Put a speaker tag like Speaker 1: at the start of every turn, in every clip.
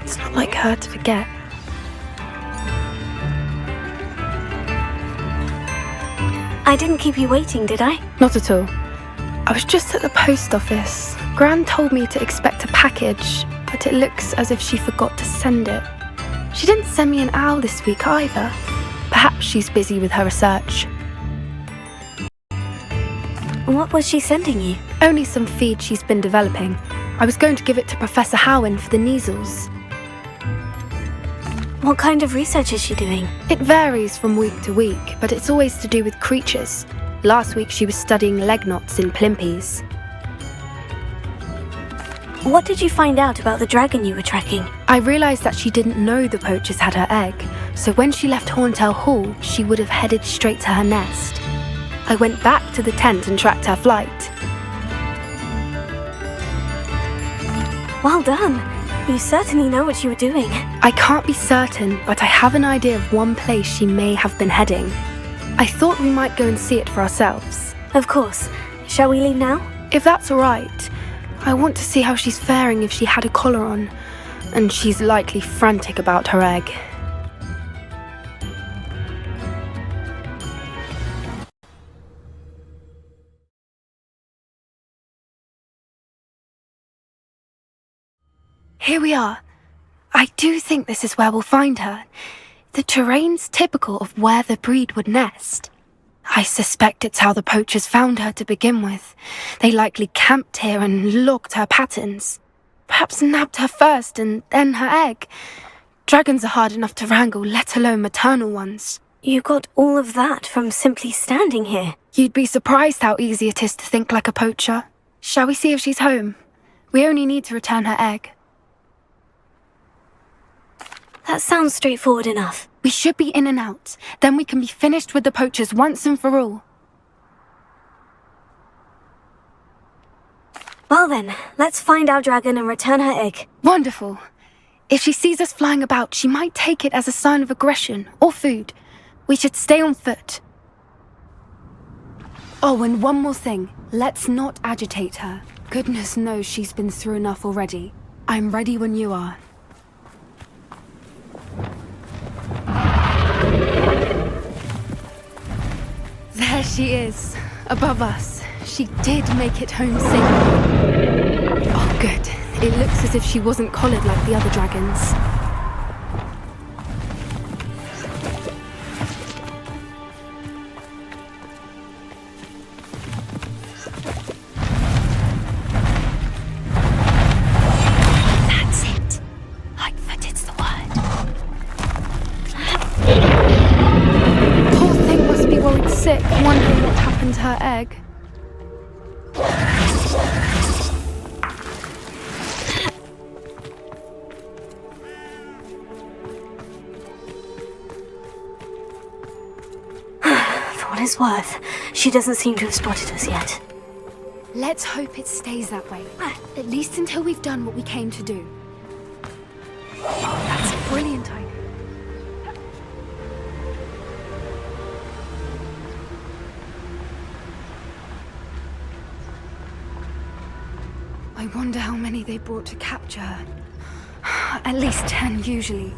Speaker 1: It's not like her to forget.
Speaker 2: I didn't keep you waiting, did I?
Speaker 1: Not at all. I was just at the post office. Gran told me to expect a package, but it looks as if she forgot to send it. She didn't send me an owl this week either. Perhaps she's busy with her research.
Speaker 2: What was she sending you?
Speaker 1: Only some feed she's been developing. I was going to give it to Professor Howen for the measles.
Speaker 2: What kind of research is she doing?
Speaker 1: It varies from week to week, but it's always to do with creatures. Last week she was studying leg knots in plimpies.
Speaker 2: What did you find out about the dragon you were tracking?
Speaker 1: I realised that she didn't know the poachers had her egg, so when she left Horntail Hall, she would have headed straight to her nest. I went back to the tent and tracked her flight.
Speaker 2: Well done. You certainly know what you were doing.
Speaker 1: I can't be certain, but I have an idea of one place she may have been heading. I thought we might go and see it for ourselves.
Speaker 2: Of course. Shall we leave now?
Speaker 1: If that's all right. I want to see how she's faring if she had a collar on, and she's likely frantic about her egg. Here we are. I do think this is where we'll find her. The terrain's typical of where the breed would nest. I suspect it's how the poachers found her to begin with. They likely camped here and logged her patterns. Perhaps nabbed her first and then her egg. Dragons are hard enough to wrangle, let alone maternal ones.
Speaker 2: You got all of that from simply standing here.
Speaker 1: You'd be surprised how easy it is to think like a poacher. Shall we see if she's home? We only need to return her egg.
Speaker 2: That sounds straightforward enough.
Speaker 1: We should be in and out. Then we can be finished with the poachers once and for all.
Speaker 2: Well then, let's find our dragon and return her egg.
Speaker 1: Wonderful. If she sees us flying about, she might take it as a sign of aggression or food. We should stay on foot. Oh, and one more thing. Let's not agitate her. Goodness knows she's been through enough already. I'm ready when you are. There she is, above us. She did make it home safely. Oh, good. It looks as if she wasn't collared like the other dragons. That's it. Lightfooted's the word. Poor thing must be worried sick, wondering what happened to her egg.
Speaker 2: For what it's worth, she doesn't seem to have spotted us yet.
Speaker 1: Let's hope it stays that way. At least until we've done what we came to do. That's a brilliant idea. I wonder how many they brought to capture her. At least 10 usually.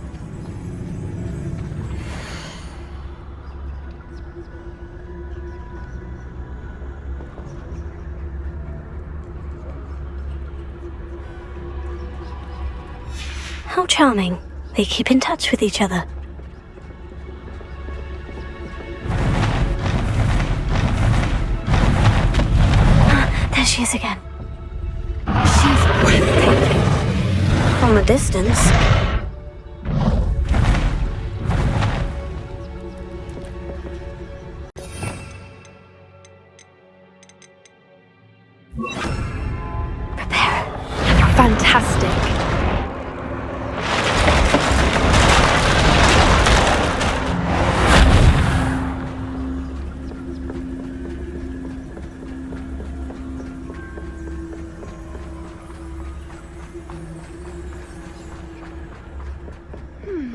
Speaker 2: How charming. They keep in touch with each other. There she is again.
Speaker 1: She's breathtaking.
Speaker 2: From a distance. Prepare.
Speaker 1: Fantastic.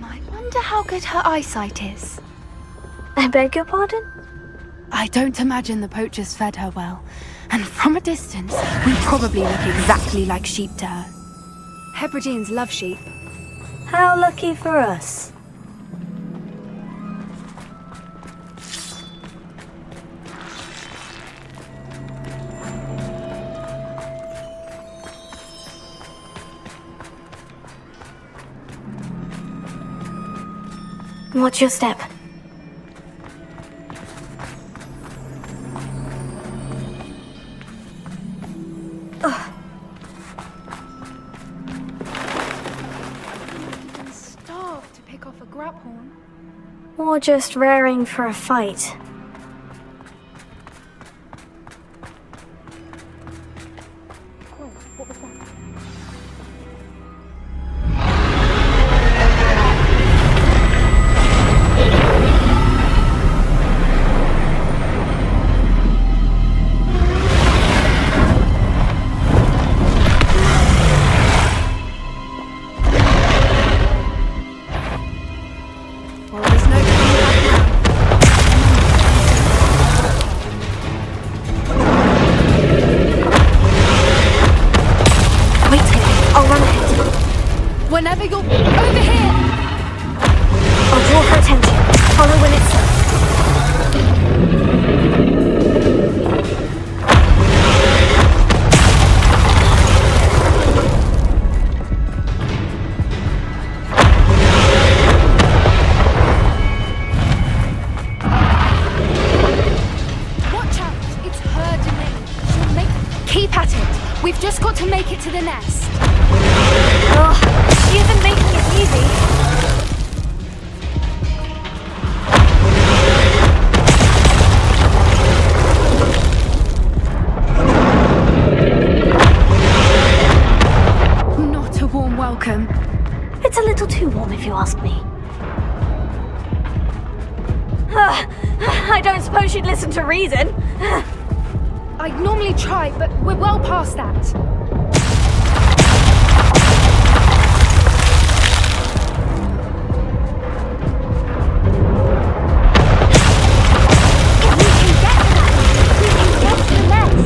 Speaker 1: I wonder how good her eyesight is.
Speaker 2: I beg your pardon?
Speaker 1: I don't imagine the poachers fed her well. And from a distance, we probably look exactly like sheep to her. Hebrideans love sheep.
Speaker 2: How lucky for us. Watch your step.
Speaker 1: Starved to pick off a grapehorn.
Speaker 2: Or just raring for a fight.
Speaker 1: Oh, what was that? Well, there's no coming back now.
Speaker 2: Wait here, I'll run ahead.
Speaker 1: Whenever you're over here!
Speaker 2: I'll draw her attention. Follow when it's safe.
Speaker 1: Watch out! It's her domain. She'll make... Keep at it. We've just got to make it to the nest.
Speaker 2: Oh, she isn't making it easy.
Speaker 1: Not a warm welcome.
Speaker 2: It's a little too warm if you ask me. I don't suppose she'd listen to reason.
Speaker 1: I'd normally try, but we're well past that. If we can get to that, we can get to the nest.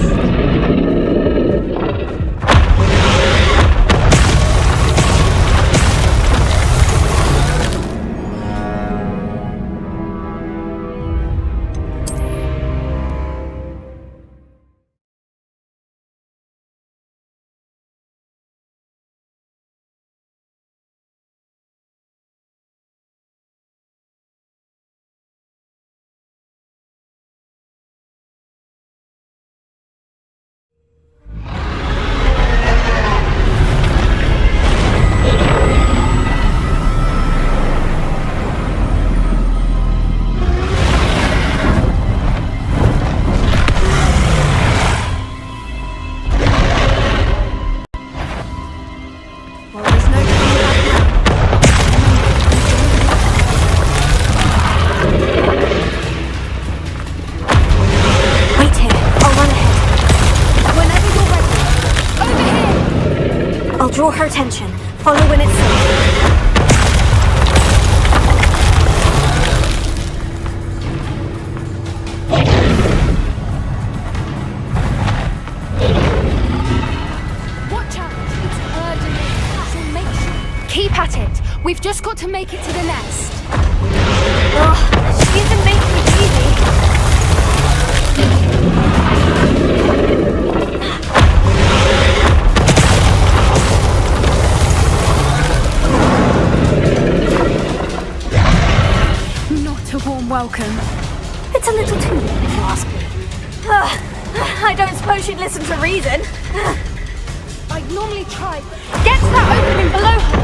Speaker 1: Well, there's no coming back now.
Speaker 2: Wait here, I'll run ahead.
Speaker 1: Whenever you're ready. Over here!
Speaker 2: I'll draw her attention. Follow when it's safe.
Speaker 1: Watch out! It's her domain. She'll make sure. Keep at it. We've just got to make it to the nest.
Speaker 2: Oh, she isn't making it easy.
Speaker 1: Not a warm welcome.
Speaker 2: It's a little too warm if you ask me. I don't suppose she'd listen to reason.
Speaker 1: I'd normally try. Get to that opening below her!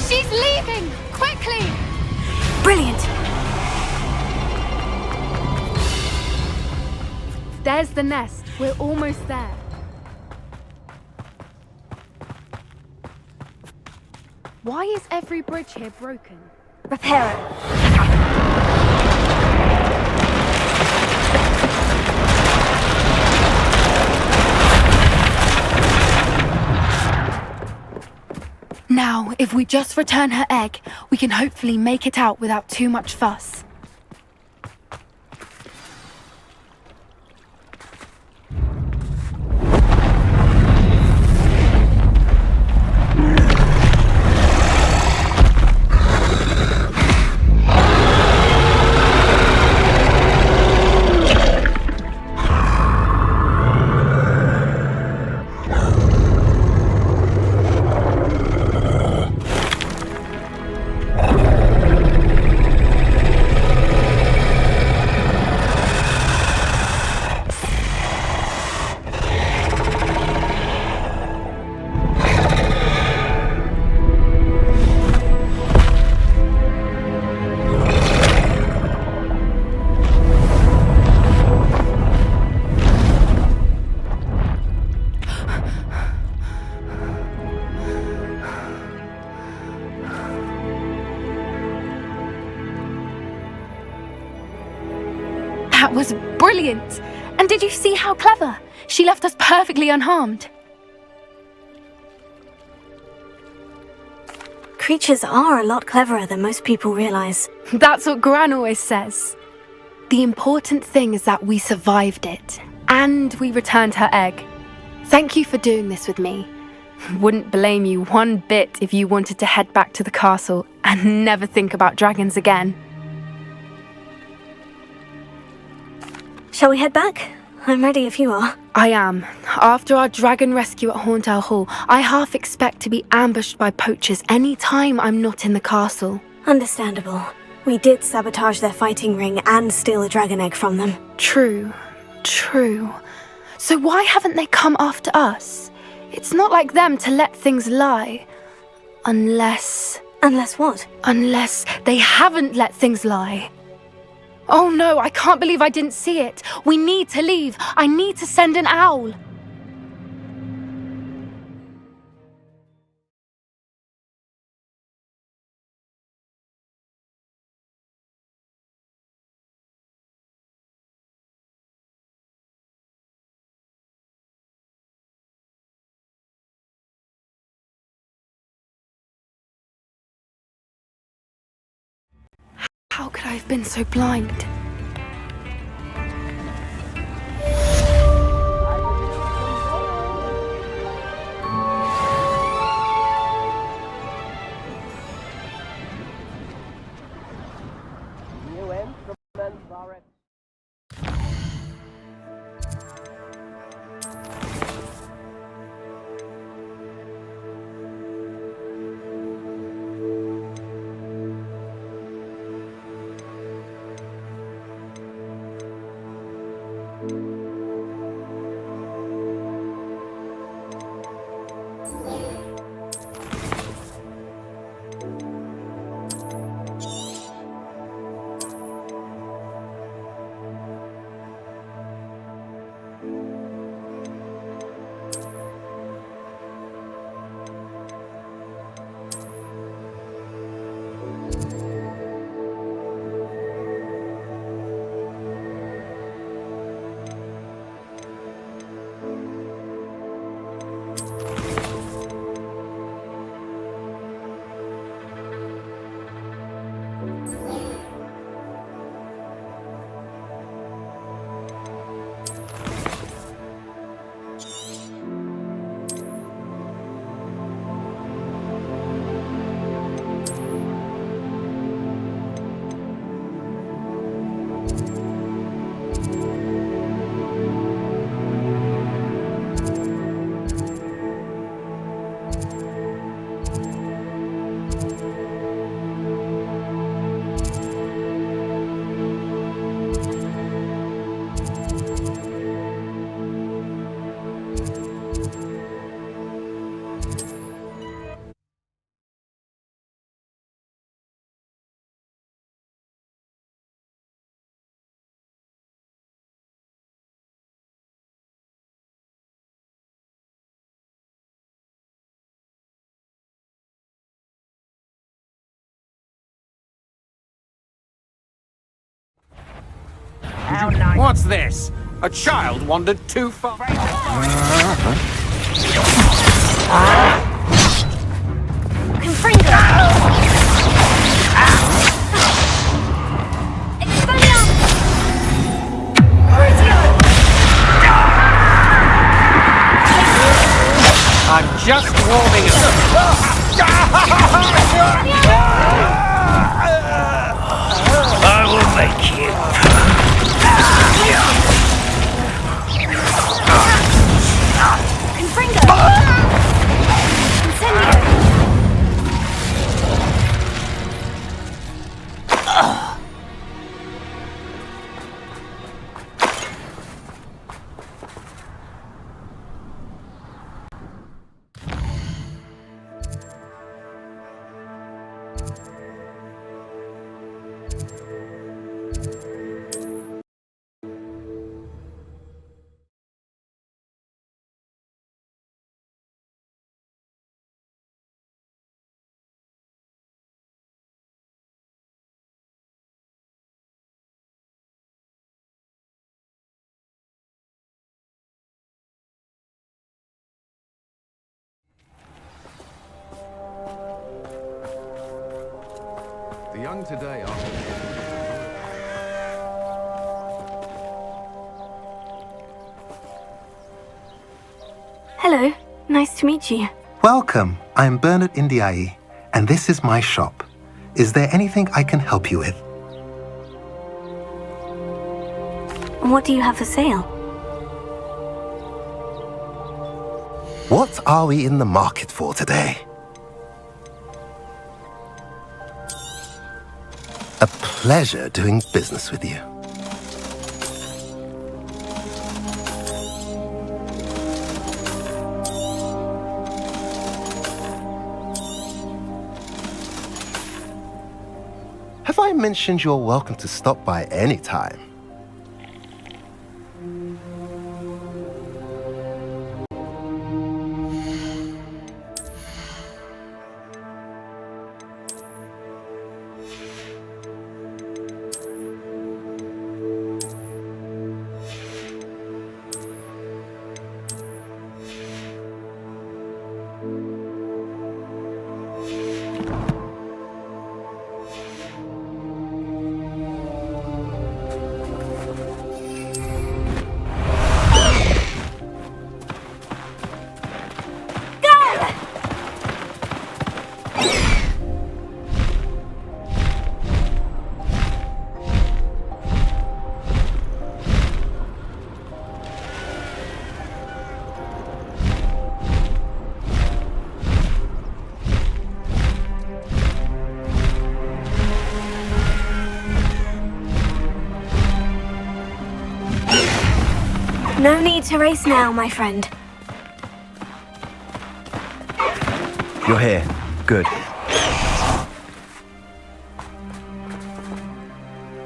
Speaker 1: She's leaving! Quickly!
Speaker 2: Brilliant.
Speaker 1: There's the nest. We're almost there. Why is every bridge here broken?
Speaker 2: Repair it.
Speaker 1: Now, if we just return her egg, we can hopefully make it out without too much fuss. That was brilliant! And did you see how clever? She left us perfectly unharmed.
Speaker 2: Creatures are a lot cleverer than most people realize.
Speaker 1: That's what Gran always says. The important thing is that we survived it, and we returned her egg. Thank you for doing this with me. Wouldn't blame you one bit if you wanted to head back to the castle and never think about dragons again.
Speaker 2: Shall we head back? I'm ready if you are.
Speaker 1: I am. After our dragon rescue at Hauntowl Hall, I half expect to be ambushed by poachers any time I'm not in the castle.
Speaker 2: Understandable. We did sabotage their fighting ring and steal a dragon egg from them.
Speaker 1: True. So why haven't they come after us? It's not like them to let things lie. Unless
Speaker 2: what?
Speaker 1: Unless they haven't let things lie. Oh no, I can't believe I didn't see it. We need to leave. I need to send an owl. How could I have been so blind?
Speaker 3: What's this? A child wandered too far. I'm just warming
Speaker 4: I will make you.
Speaker 2: Confringo! Incendio!
Speaker 5: The young today are...
Speaker 2: Hello, nice to meet you.
Speaker 6: Welcome. I'm Bernard Indiai, and this is my shop. Is there anything I can help you with?
Speaker 2: What do you have for sale?
Speaker 6: What are we in the market for today? A pleasure doing business with you. Have I mentioned you're welcome to stop by any time?
Speaker 2: No need to race now, my friend.
Speaker 7: You're here. Good.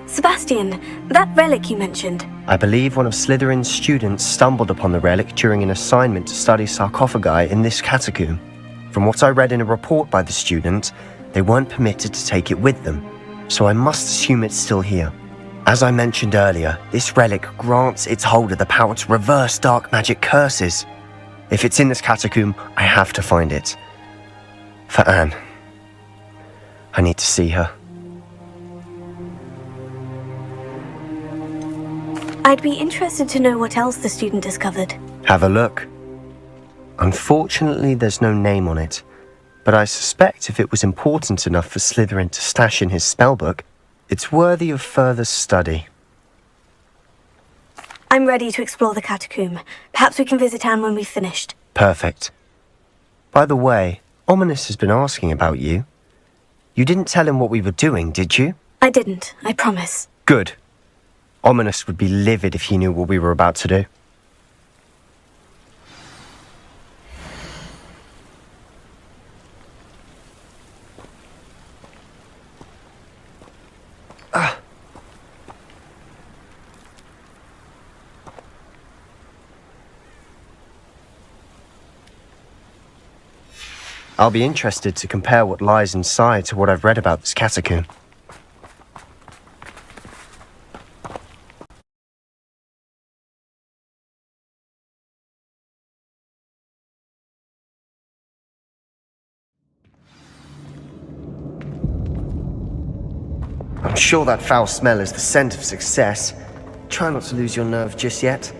Speaker 2: Sebastian, that relic you mentioned.
Speaker 7: I believe one of Slytherin's students stumbled upon the relic during an assignment to study sarcophagi in this catacomb. From what I read in a report by the student, they weren't permitted to take it with them, so I must assume it's still here. As I mentioned earlier, this relic grants its holder the power to reverse dark magic curses. If it's in this catacomb, I have to find it. For Anne. I need to see her.
Speaker 2: I'd be interested to know what else the student discovered.
Speaker 7: Have a look. Unfortunately, there's no name on it, but I suspect if it was important enough for Slytherin to stash in his spellbook, it's worthy of further study.
Speaker 2: I'm ready to explore the catacomb. Perhaps we can visit Anne when we've finished.
Speaker 7: Perfect. By the way, Ominous has been asking about you. You didn't tell him what we were doing, did you?
Speaker 2: I didn't, I promise.
Speaker 7: Good. Ominous would be livid if he knew what we were about to do. I'll be interested to compare what lies inside to what I've read about this catacomb. I'm sure that foul smell is the scent of success. Try not to lose your nerve just yet.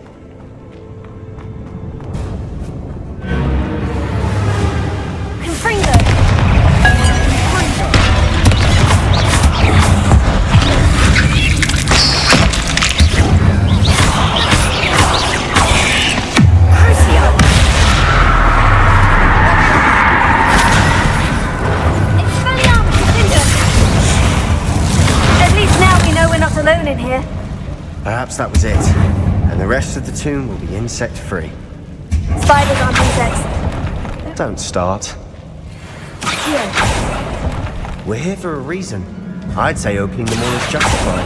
Speaker 7: Perhaps that was it. And the rest of the tomb will be insect-free.
Speaker 2: Spiders aren't insects.
Speaker 7: Don't start.
Speaker 2: Here.
Speaker 7: We're here for a reason. I'd say opening them all is justified.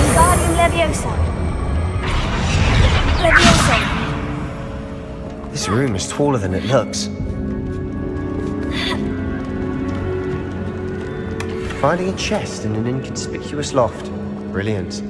Speaker 2: Wingardium Leviosa. Leviosa.
Speaker 7: This room is taller than it looks. Finding a chest in an inconspicuous loft. Brilliant.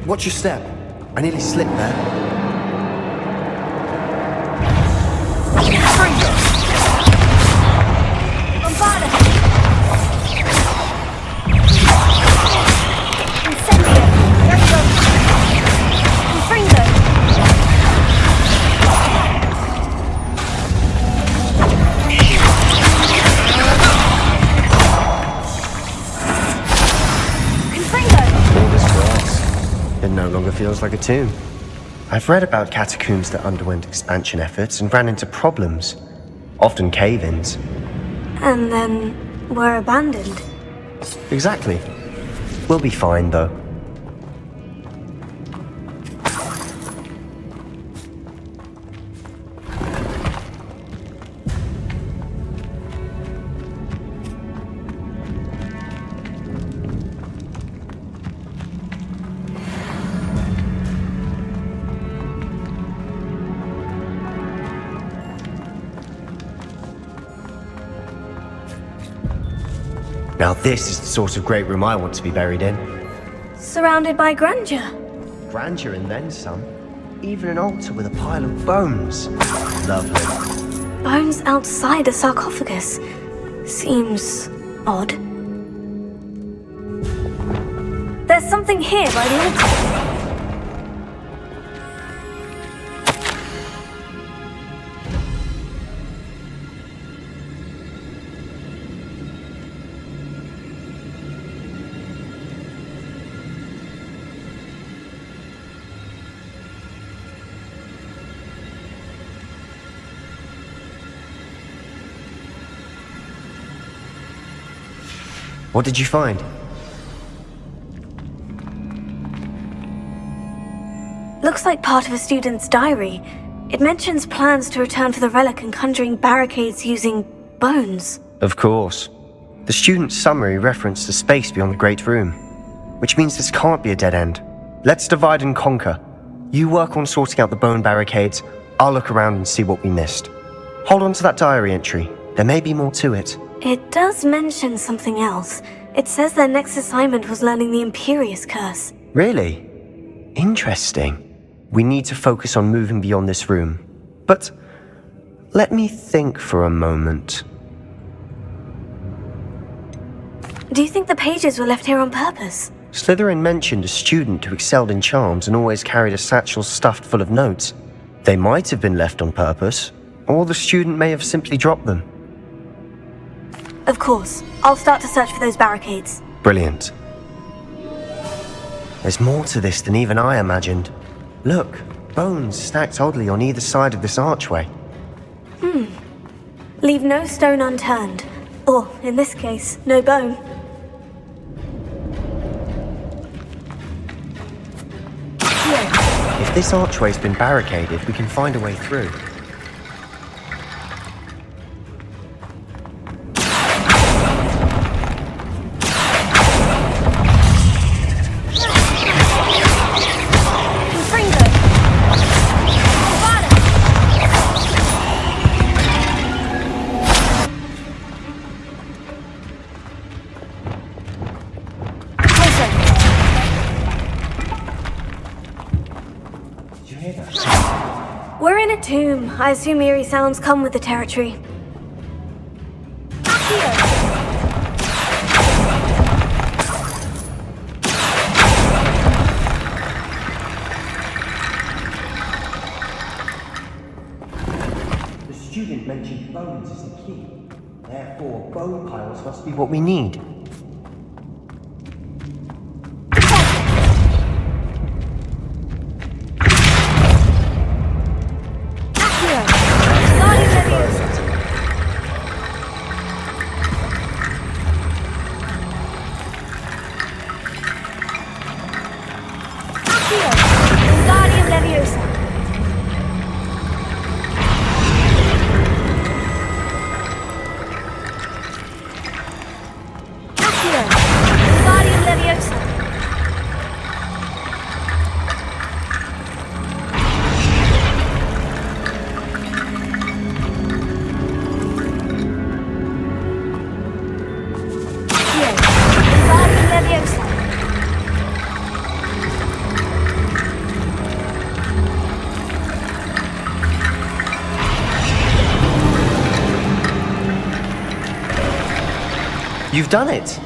Speaker 7: Watch your step. I nearly slipped there. It no longer feels like a tomb. I've read about catacombs that underwent expansion efforts and ran into problems, often cave-ins.
Speaker 2: And then were abandoned.
Speaker 7: Exactly. We'll be fine, though. Now this is the sort of great room I want to be buried in.
Speaker 2: Surrounded by grandeur.
Speaker 7: Grandeur and then some. Even an altar with a pile of bones. Lovely.
Speaker 2: Bones outside a sarcophagus. Seems odd. There's something here by the altar.
Speaker 7: What did you find?
Speaker 2: Looks like part of a student's diary. It mentions plans to return for the relic and conjuring barricades using bones.
Speaker 7: Of course. The student's summary referenced a space beyond the Great Room, which means this can't be a dead end. Let's divide and conquer. You work on sorting out the bone barricades, I'll look around and see what we missed. Hold on to that diary entry. There may be more to it.
Speaker 2: It does mention something else. It says their next assignment was learning the Imperious Curse.
Speaker 7: Really? Interesting. We need to focus on moving beyond this room. But let me think for a moment.
Speaker 2: Do you think the pages were left here on purpose?
Speaker 7: Slytherin mentioned a student who excelled in charms and always carried a satchel stuffed full of notes. They might have been left on purpose, or the student may have simply dropped them.
Speaker 2: Of course. I'll start to search for those barricades.
Speaker 7: Brilliant. There's more to this than even I imagined. Look, bones stacked oddly on either side of this archway.
Speaker 2: Leave no stone unturned. Or, in this case, no bone.
Speaker 7: If this archway's been barricaded, we can find a way through. hear that?
Speaker 2: We're in a tomb. I assume eerie sounds come with the territory.
Speaker 7: The student mentioned bones as the key. Therefore, bone piles must be what we need. You've done it!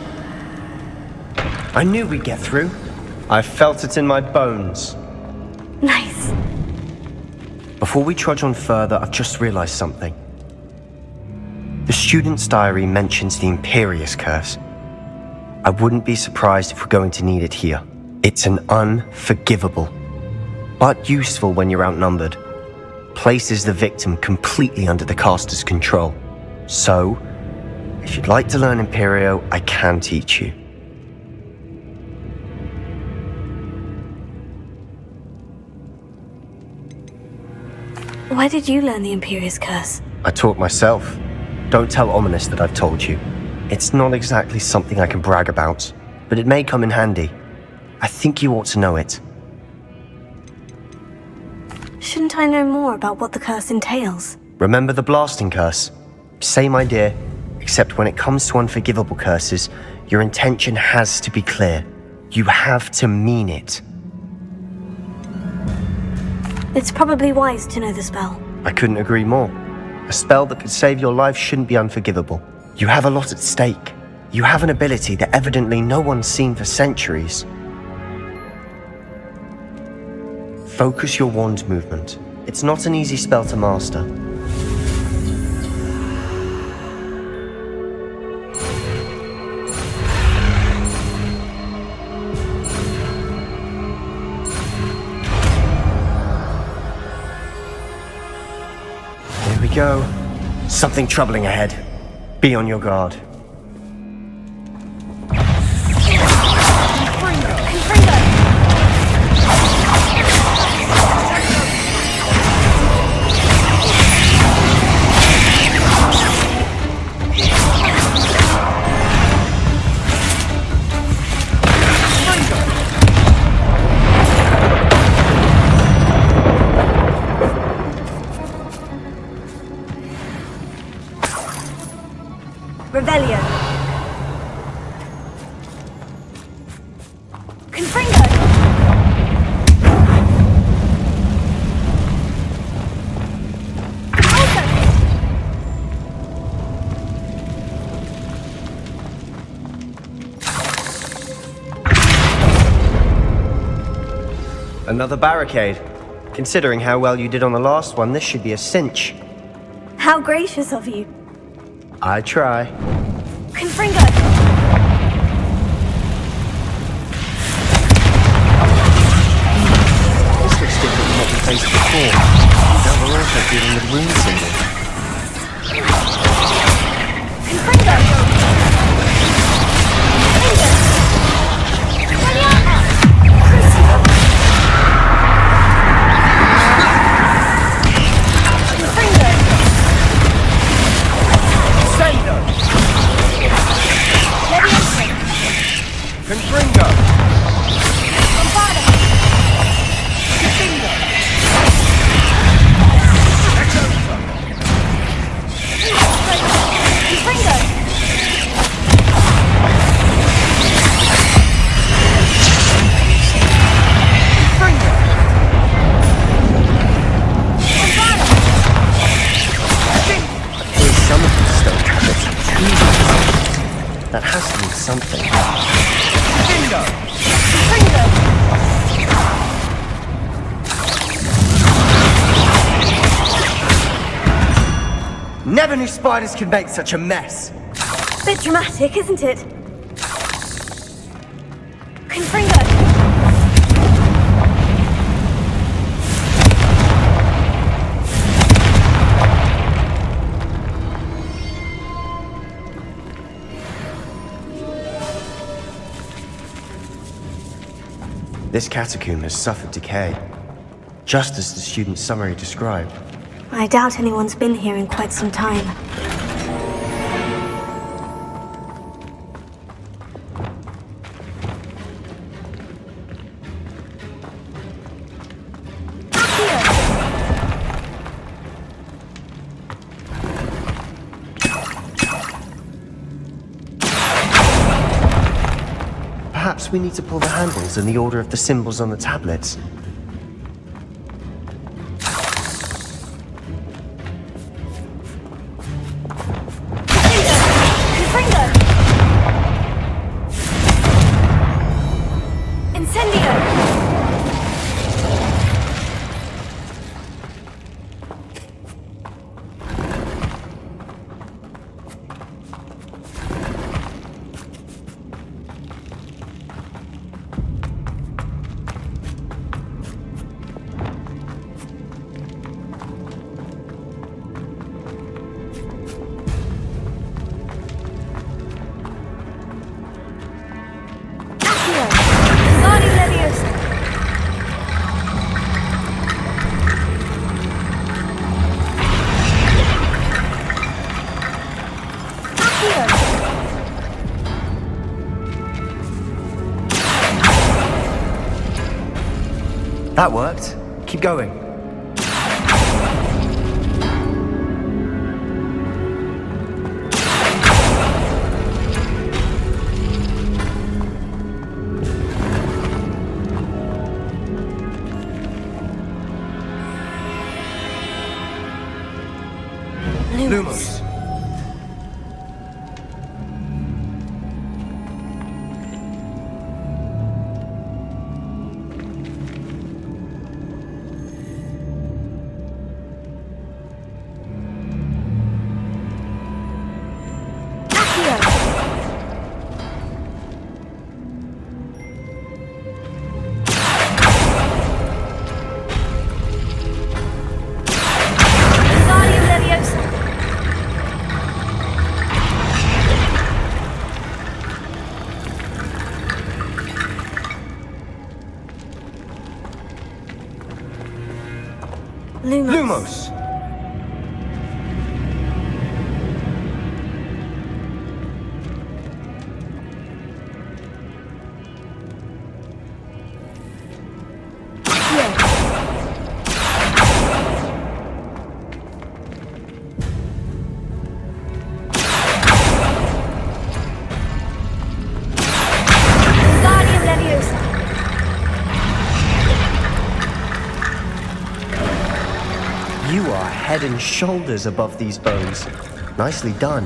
Speaker 7: I knew we'd get through. I felt it in my bones.
Speaker 2: Nice.
Speaker 7: Before we trudge on further, I've just realized something. The student's diary mentions the Imperious Curse. I wouldn't be surprised if we're going to need it here. It's an unforgivable, but useful when you're outnumbered. Places the victim completely under the caster's control. So, if you'd like to learn Imperio, I can teach you.
Speaker 2: Why did you learn the Imperious Curse?
Speaker 7: I taught myself. Don't tell Ominous that I've told you. It's not exactly something I can brag about, but it may come in handy. I think you ought to know it.
Speaker 2: Shouldn't I know more about what the curse entails?
Speaker 7: Remember the blasting curse? Same idea, except when it comes to unforgivable curses, your intention has to be clear. You have to mean it.
Speaker 2: It's probably wise to know the spell.
Speaker 7: I couldn't agree more. A spell that could save your life shouldn't be unforgivable. You have a lot at stake. You have an ability that evidently no one's seen for centuries. Focus your wand movement. It's not an easy spell to master. Here we go. Something troubling ahead. Be on your guard.
Speaker 2: Revelio. Confringo.
Speaker 7: Another barricade. Considering how well you did on the last one, this should be a cinch.
Speaker 2: How gracious of you.
Speaker 7: I try.
Speaker 2: Confringo.
Speaker 7: This looks different from what we faced before. Now we're also dealing with rune symbols.
Speaker 2: Confringo.
Speaker 3: Confringo!
Speaker 7: Never knew spiders could make such a mess.
Speaker 2: Bit dramatic, isn't it? Confringo!
Speaker 7: This catacomb has suffered decay, just as the student's summary described.
Speaker 2: I doubt anyone's been here in quite some time.
Speaker 7: Perhaps we need to pull the handles in the order of the symbols on the tablets. That worked. Keep going. Lumos. Lumos. You are head and shoulders above these bones. Nicely done.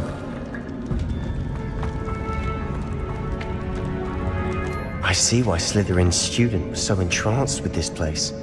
Speaker 7: I see why Slytherin's student was so entranced with this place.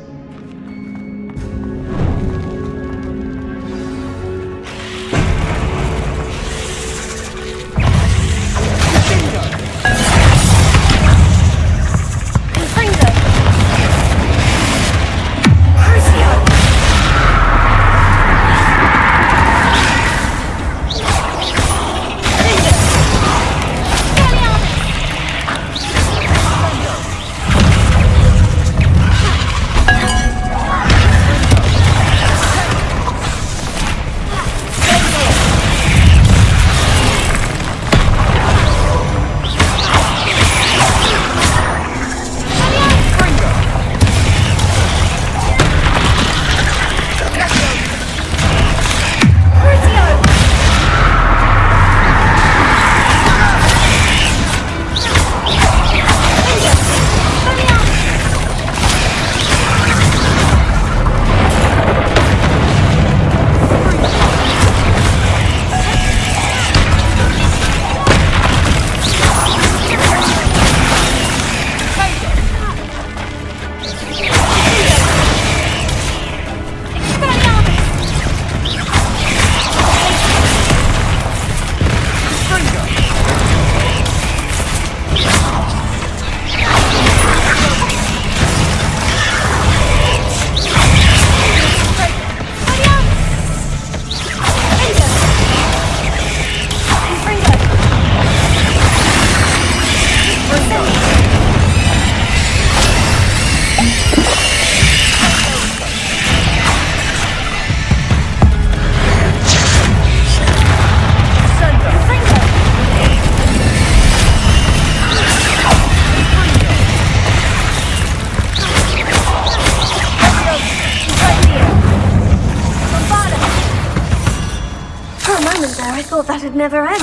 Speaker 2: thought that'd never end.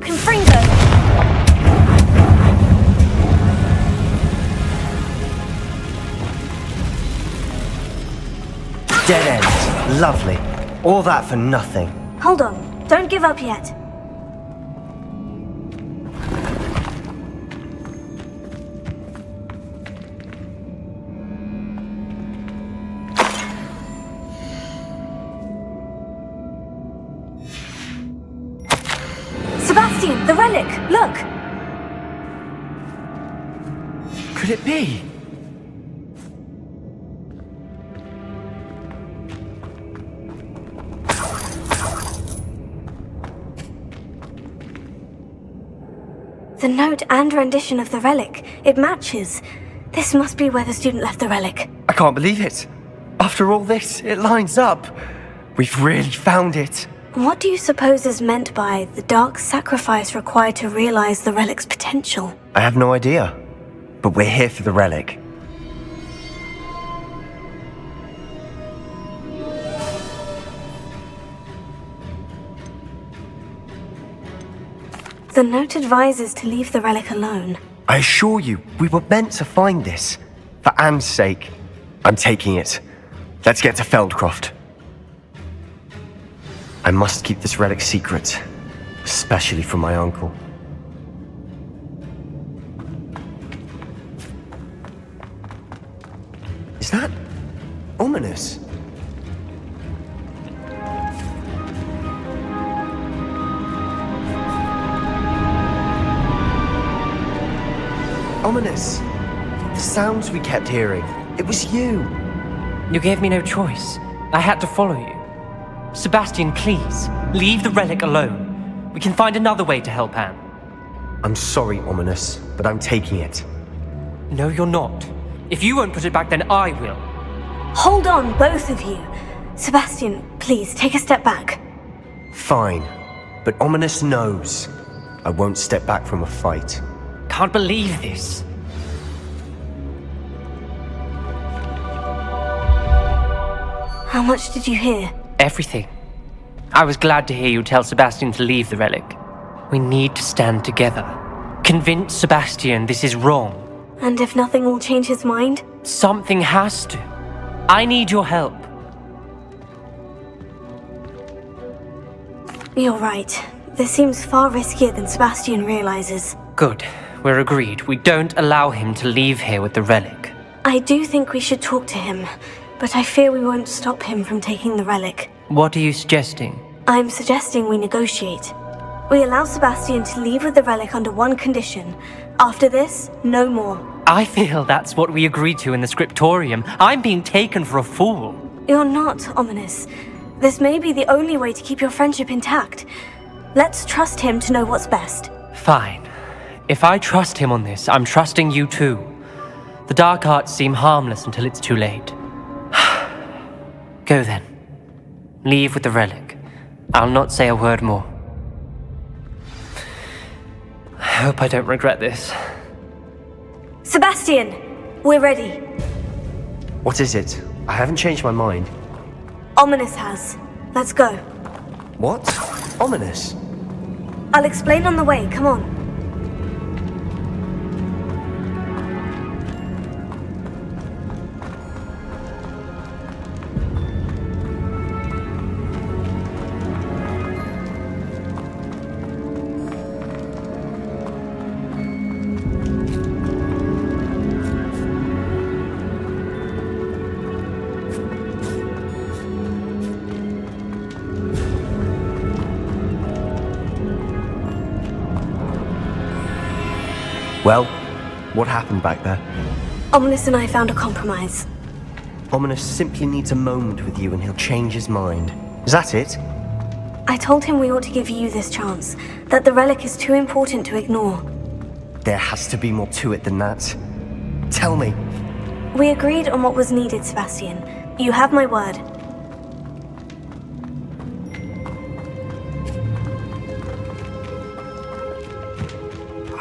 Speaker 2: Confringo!
Speaker 7: Dead end. Lovely. All that for nothing.
Speaker 2: Hold on. Don't give up yet. Sebastian, the relic! Look!
Speaker 4: Could it be?
Speaker 2: The note and rendition of the relic. It matches. This must be where the student left the relic.
Speaker 7: I can't believe it. After all this, it lines up. We've really found it.
Speaker 2: What do you suppose is meant by the dark sacrifice required to realize the relic's potential?
Speaker 7: I have no idea. But we're here for the relic.
Speaker 2: The note advises to leave the relic alone.
Speaker 7: I assure you, we were meant to find this. For Anne's sake. I'm taking it. Let's get to Feldcroft. I must keep this relic secret. Especially from my uncle. Is that ominous? Ominous. The sounds we kept hearing. It was you.
Speaker 5: You gave me no choice. I had to follow you. Sebastian, please, leave the relic alone. We can find another way to help Anne.
Speaker 7: I'm sorry, Ominous, but I'm taking it.
Speaker 5: No, you're not. If you won't put it back, then I will.
Speaker 2: Hold on, both of you. Sebastian, please, take a step back.
Speaker 7: Fine. But Ominous knows. I won't step back from a fight.
Speaker 5: Can't believe this.
Speaker 2: How much did you hear?
Speaker 5: Everything. I was glad to hear you tell Sebastian to leave the relic. We need to stand together. Convince Sebastian this is wrong.
Speaker 2: And if nothing will change his mind?
Speaker 5: Something has to. I need your help.
Speaker 2: You're right. This seems far riskier than Sebastian realizes.
Speaker 5: Good. We're agreed. We don't allow him to leave here with the relic.
Speaker 2: I do think we should talk to him, but I fear we won't stop him from taking the relic.
Speaker 5: What are you suggesting?
Speaker 2: I'm suggesting we negotiate. We allow Sebastian to leave with the relic under one condition. After this, no more.
Speaker 5: I feel that's what we agreed to in the scriptorium. I'm being taken for a fool.
Speaker 2: You're not, Ominous. This may be the only way to keep your friendship intact. Let's trust him to know what's best.
Speaker 5: Fine. If I trust him on this, I'm trusting you too. The dark arts seem harmless until it's too late. Go then. Leave with the relic. I'll not say a word more. I hope I don't regret this.
Speaker 2: Sebastian! We're ready.
Speaker 7: What is it? I haven't changed my mind.
Speaker 2: Ominous has. Let's go.
Speaker 7: What? Ominous?
Speaker 2: I'll explain on the way, come on.
Speaker 7: Well, what happened back there?
Speaker 2: Ominous and I found a compromise.
Speaker 7: Ominous simply needs a moment with you and he'll change his mind. Is that it?
Speaker 2: I told him we ought to give you this chance, that the relic is too important to ignore.
Speaker 7: There has to be more to it than that. Tell me.
Speaker 2: We agreed on what was needed, Sebastian. You have my word.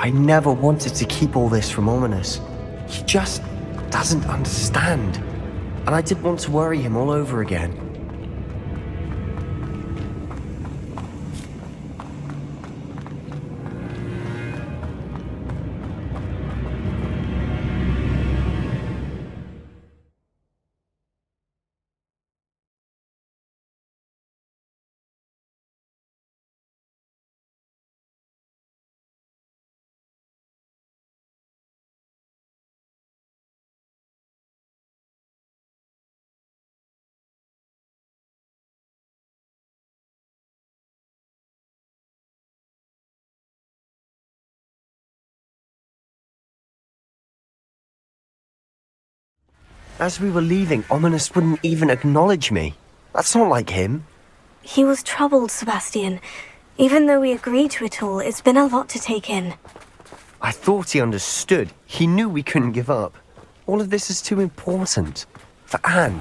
Speaker 7: I never wanted to keep all this from Ominous. He just doesn't understand. And I didn't want to worry him all over again. As we were leaving, Ominous wouldn't even acknowledge me. That's not like him.
Speaker 2: He was troubled, Sebastian. Even though we agreed to it all, it's been a lot to take in.
Speaker 7: I thought he understood. He knew we couldn't give up. All of this is too important. For Anne.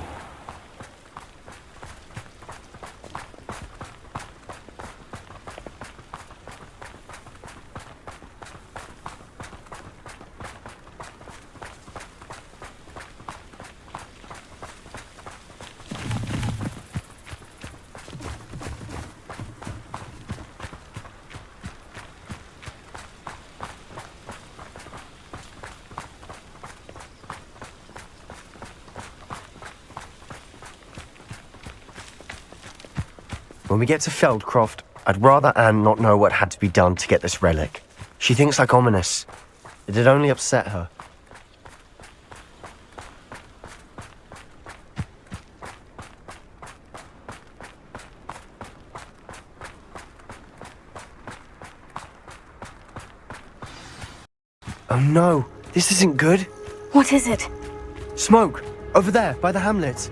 Speaker 7: When we get to Feldcroft, I'd rather Anne not know what had to be done to get this relic. She thinks like Ominous. It'd only upset her. Oh no, this isn't good.
Speaker 2: What is it?
Speaker 7: Smoke! Over there, by the hamlet.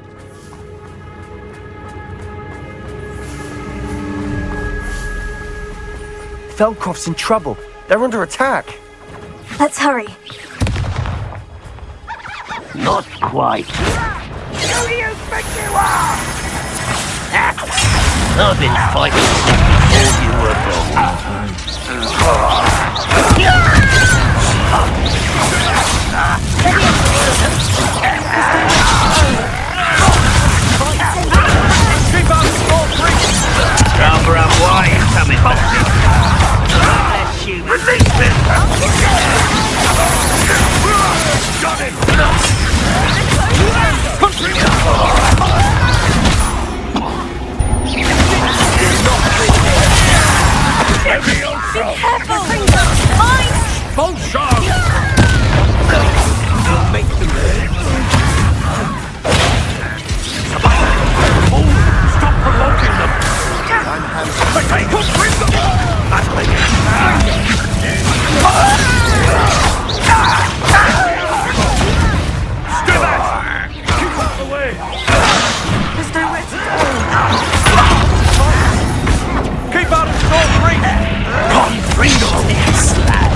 Speaker 7: Feldcroft's in trouble. They're under attack.
Speaker 2: Let's hurry.
Speaker 8: Not quite. Who do you think you are? I've been fighting since you were born. Rather have wires coming back. Release him! Got him!
Speaker 2: Careful! Mine!
Speaker 3: Both sharp!
Speaker 8: Make them
Speaker 3: Stop provoking them! Okay, bring them! That's me! Still that! Keep out of the way!
Speaker 2: There's nowhere to
Speaker 3: Keep out of Storm reach!
Speaker 8: Confringo this lad.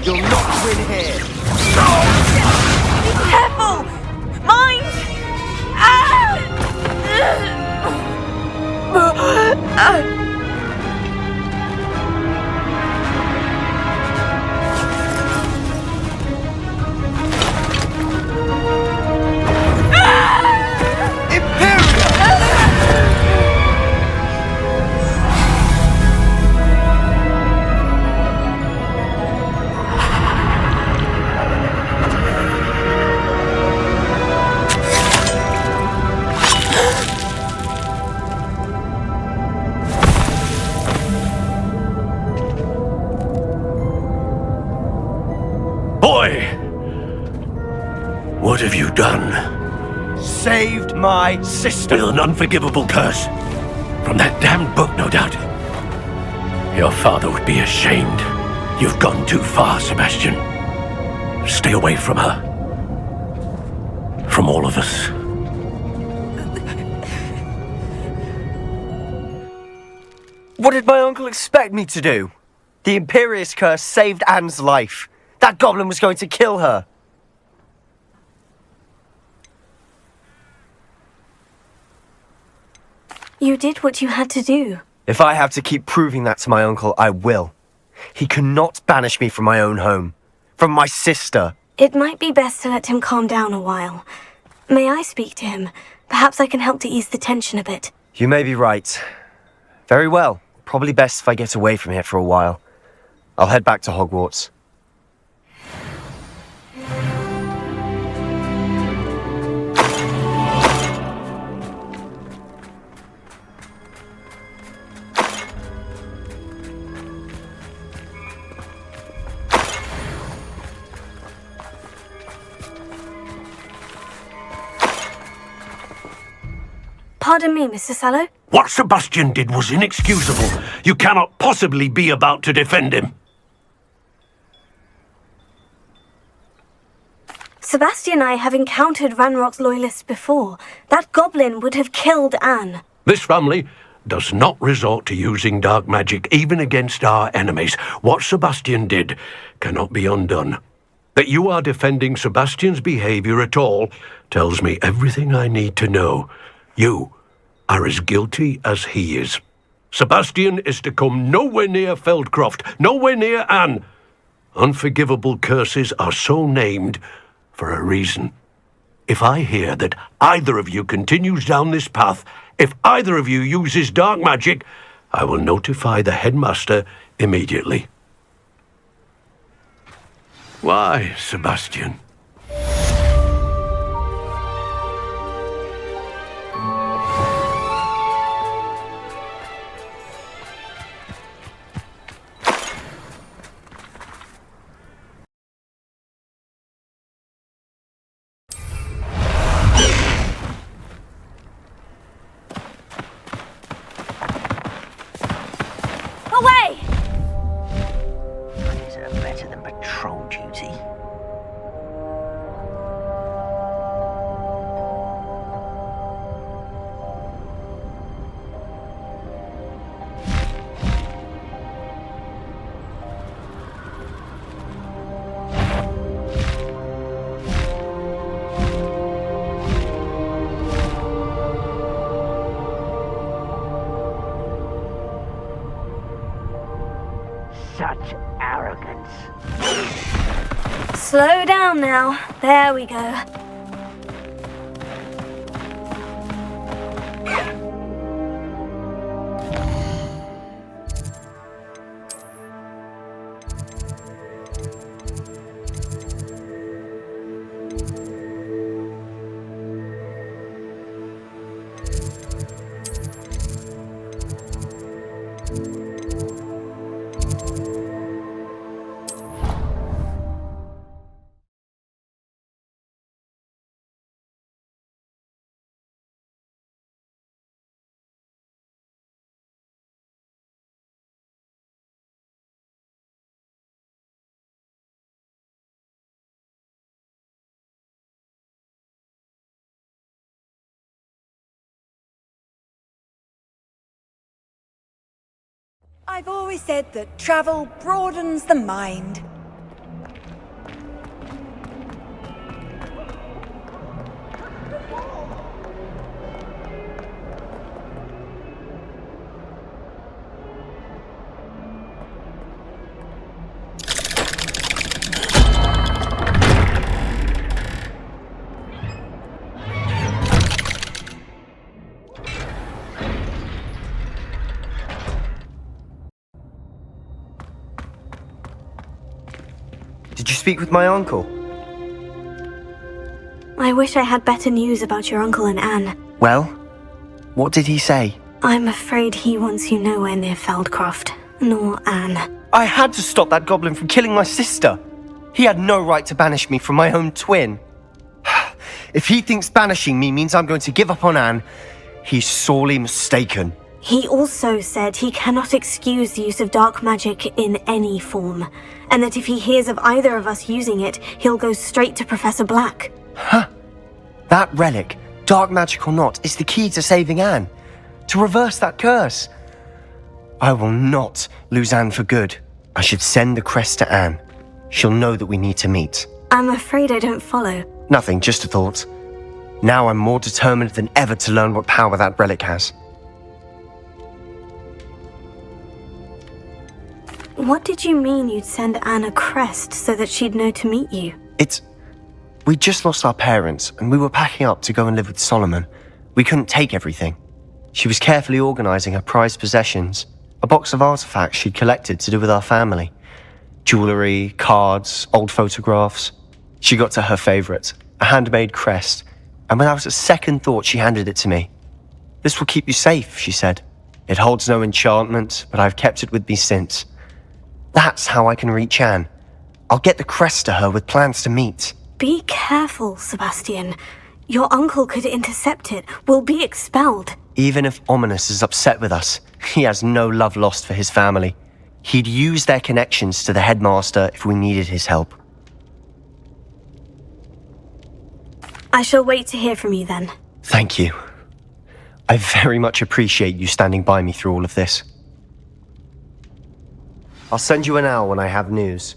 Speaker 7: You'll not win here.
Speaker 2: Be careful! Mine!
Speaker 8: Boy! What have you done?
Speaker 7: Saved my sister.
Speaker 8: With an unforgivable curse. From that damned book, no doubt. Your father would be ashamed. You've gone too far, Sebastian. Stay away from her. From all of us.
Speaker 7: What did my uncle expect me to do? The Imperious curse saved Anne's life. That goblin was going to kill her.
Speaker 2: You did what you had to do.
Speaker 7: If I have to keep proving that to my uncle, I will. He cannot banish me from my own home. From my sister.
Speaker 2: It might be best to let him calm down a while. May I speak to him? Perhaps I can help to ease the tension a bit.
Speaker 7: You may be right. Very well. Probably best if I get away from here for a while. I'll head back to Hogwarts.
Speaker 2: Pardon me, Mr. Sallow.
Speaker 8: What Sebastian did was inexcusable. You cannot possibly be about to defend him.
Speaker 2: Sebastian and I have encountered Ranrock's loyalists before. That goblin would have killed Anne.
Speaker 8: This family does not resort to using dark magic even against our enemies. What Sebastian did cannot be undone. That you are defending Sebastian's behavior at all tells me everything I need to know. You are as guilty as he is. Sebastian is to come nowhere near Feldcroft, nowhere near Anne. Unforgivable curses are so named for a reason. If I hear that either of you continues down this path, if either of you uses dark magic, I will notify the headmaster immediately. Why, Sebastian?
Speaker 2: Away!
Speaker 4: Is it better than patrol duty? Such arrogance.
Speaker 2: Slow down now. There we go.
Speaker 9: I've always said that travel broadens the mind.
Speaker 7: Did you speak with my uncle?
Speaker 2: I wish I had better news about your uncle and Anne.
Speaker 7: Well, what did he say?
Speaker 2: I'm afraid he wants you nowhere near Feldcroft, nor Anne.
Speaker 7: I had to stop that goblin from killing my sister. He had no right to banish me from my own twin. If he thinks banishing me means I'm going to give up on Anne, he's sorely mistaken.
Speaker 2: He also said he cannot excuse the use of dark magic in any form, and that if he hears of either of us using it, he'll go straight to Professor Black.
Speaker 7: Huh. That relic, dark magic or not, is the key to saving Anne. To reverse that curse. I will not lose Anne for good. I should send the crest to Anne. She'll know that we need to meet.
Speaker 2: I'm afraid I don't follow.
Speaker 7: Nothing, just a thought. Now I'm more determined than ever to learn what power that relic has.
Speaker 2: What did you mean you'd send Anne a crest so that she'd know to meet you?
Speaker 7: We just lost our parents, and we were packing up to go and live with Solomon. We couldn't take everything. She was carefully organising her prized possessions, a box of artifacts she'd collected to do with our family. Jewellery, cards, old photographs. She got to her favourite, a handmade crest, and without a second thought she handed it to me. "This will keep you safe," she said. "It holds no enchantment, but I've kept it with me since. That's how I can reach Anne. I'll get the crest to her with plans to meet."
Speaker 2: Be careful, Sebastian. Your uncle could intercept it. We'll be expelled.
Speaker 7: Even if Ominous is upset with us, he has no love lost for his family. He'd use their connections to the headmaster if we needed his help.
Speaker 2: I shall wait to hear from you then.
Speaker 7: Thank you. I very much appreciate you standing by me through all of this. I'll send you an owl when I have news.